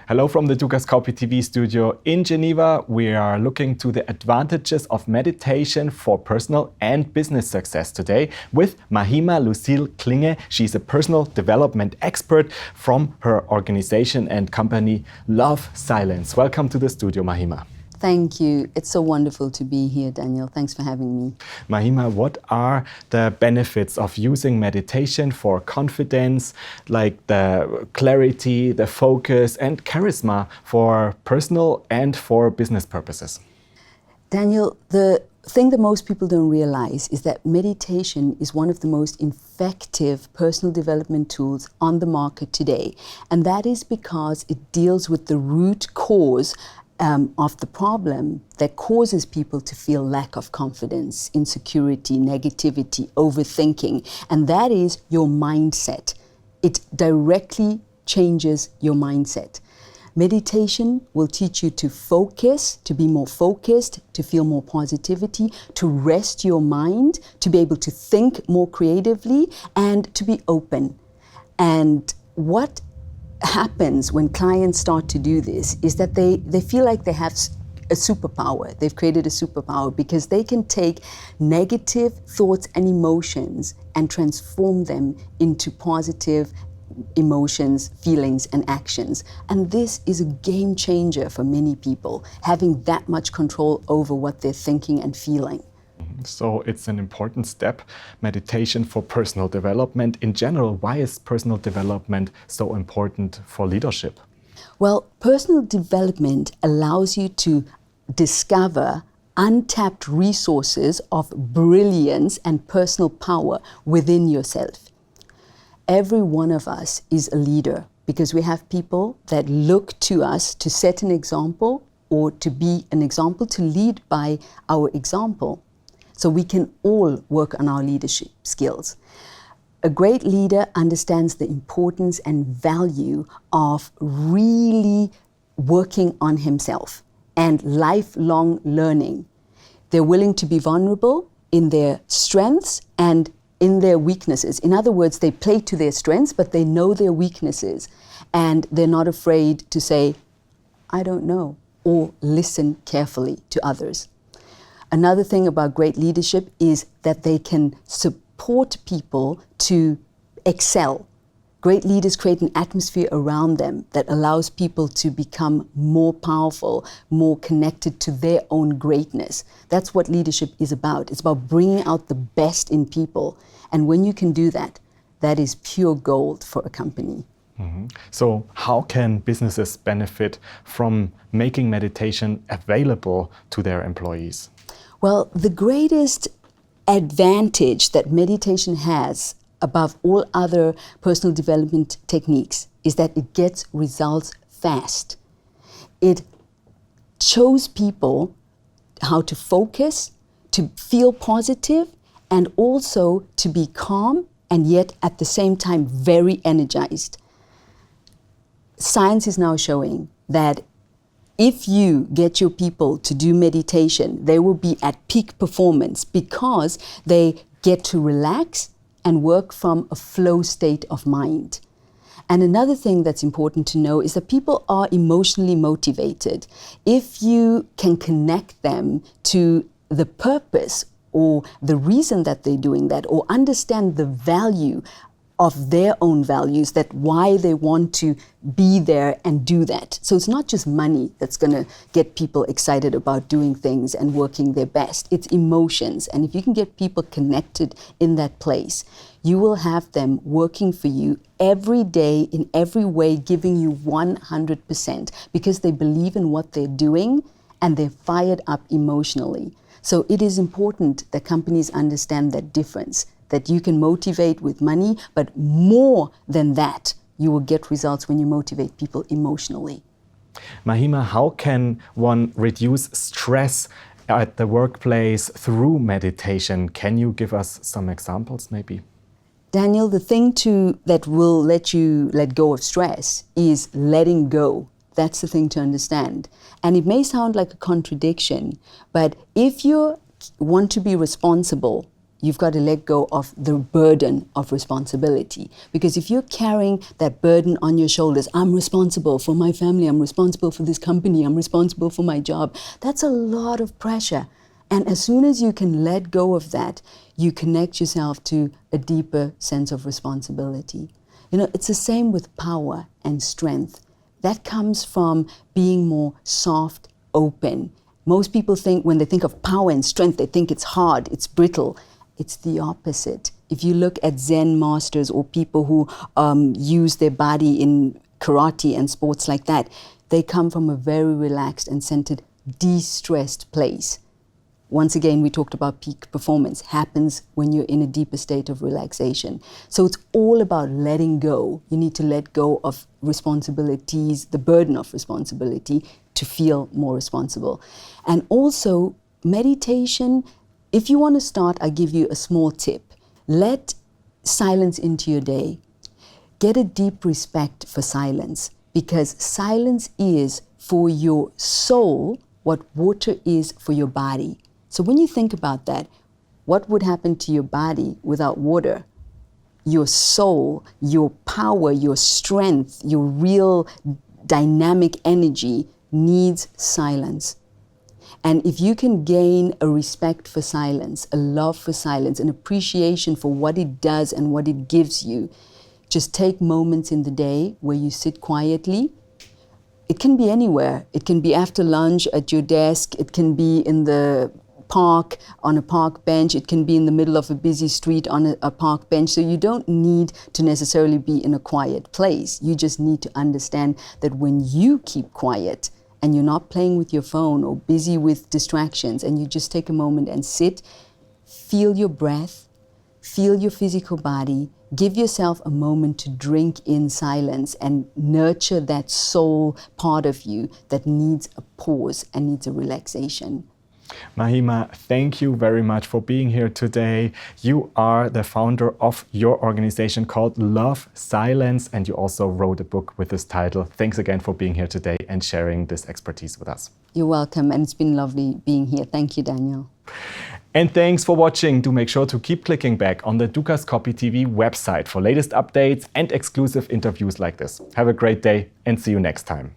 Hello from the Dukascopy TV studio in Geneva. We are looking to the advantages of meditation for personal and business success today with Mahima Lucille Klinge. She's a personal development expert from her organization and company Love Silence. Welcome to the studio, Mahima. Thank you. It's so wonderful to be here, Daniel. Thanks for having me. Mahima, what are the benefits of using meditation for confidence, like the clarity, the focus, and charisma for personal and for business purposes? Daniel, the thing that most people don't realize is that meditation is one of the most effective personal development tools on the market today. And that is because it deals with the root cause of the problem that causes people to feel lack of confidence, insecurity, negativity, overthinking, and that is your mindset. It directly changes your mindset. Meditation will teach you to focus, to be more focused, to feel more positivity, to rest your mind, to be able to think more creatively, and to be open. And what happens when clients start to do this is that they feel like they have a superpower. They've created a superpower because they can take negative thoughts and emotions and transform them into positive emotions, feelings, and actions. And this is a game changer for many people, having that much control over what they're thinking and feeling. So it's an important step, meditation for personal development. In general, why is personal development so important for leadership? Well, personal development allows you to discover untapped resources of brilliance and personal power within yourself. Every one of us is a leader because we have people that look to us to set an example or to be an example, to lead by our example. So we can all work on our leadership skills. A great leader understands the importance and value of really working on himself and lifelong learning. They're willing to be vulnerable in their strengths and in their weaknesses. In other words, they play to their strengths, but they know their weaknesses. And they're not afraid to say, I don't know, or listen carefully to others. Another thing about great leadership is that they can support people to excel. Great leaders create an atmosphere around them that allows people to become more powerful, more connected to their own greatness. That's what leadership is about. It's about bringing out the best in people. And when you can do that, that is pure gold for a company. Mm-hmm. So how can businesses benefit from making meditation available to their employees? Well, the greatest advantage that meditation has above all other personal development techniques is that it gets results fast. It shows people how to focus, to feel positive, and also to be calm and yet at the same time very energized. Science is now showing that if you get your people to do meditation, they will be at peak performance because they get to relax and work from a flow state of mind. And another thing that's important to know is that people are emotionally motivated. If you can connect them to the purpose or the reason that they're doing that, or understand the value of their own values, that why they want to be there and do that. So it's not just money that's going to get people excited about doing things and working their best. It's emotions. And if you can get people connected in that place, you will have them working for you every day in every way, giving you 100% because they believe in what they're doing and they're fired up emotionally. So it is important that companies understand that difference, that you can motivate with money, but more than that, you will get results when you motivate people emotionally. Mahima, how can one reduce stress at the workplace through meditation? Can you give us some examples, maybe? Daniel, the thing that will let you let go of stress is letting go. That's the thing to understand. And it may sound like a contradiction, but if you want to be responsible you've got to let go of the burden of responsibility. Because if you're carrying that burden on your shoulders, I'm responsible for my family, I'm responsible for this company, I'm responsible for my job, that's a lot of pressure. And as soon as you can let go of that, you connect yourself to a deeper sense of responsibility. You know, it's the same with power and strength. That comes from being more soft, open. Most people think, when they think of power and strength, they think it's hard, it's brittle. It's the opposite. If you look at Zen masters or people who use their body in karate and sports like that, they come from a very relaxed and centered, de-stressed place. Once again, we talked about peak performance happens when you're in a deeper state of relaxation. So it's all about letting go. You need to let go of responsibilities, the burden of responsibility, to feel more responsible. And also, meditation, if you want to start, I give you a small tip. Let silence into your day. Get a deep respect for silence, because silence is for your soul what water is for your body. So when you think about that, what would happen to your body without water? Your soul, your power, your strength, your real dynamic energy needs silence. And if you can gain a respect for silence, a love for silence, an appreciation for what it does and what it gives you, just take moments in the day where you sit quietly. It can be anywhere. It can be after lunch at your desk. It can be in the park, on a park bench. It can be in the middle of a busy street on a park bench. So you don't need to necessarily be in a quiet place. You just need to understand that when you keep quiet and you're not playing with your phone or busy with distractions, and you just take a moment and sit, feel your breath, feel your physical body, give yourself a moment to drink in silence and nurture that soul part of you that needs a pause and needs a relaxation. Mahima, thank you very much for being here today. You are the founder of your organization called Love Silence, and you also wrote a book with this title. Thanks again for being here today and sharing this expertise with us. You're welcome, and it's been lovely being here. Thank you, Daniel. And thanks for watching. Do make sure to keep clicking back on the Dukascopy TV website for latest updates and exclusive interviews like this. Have a great day and see you next time.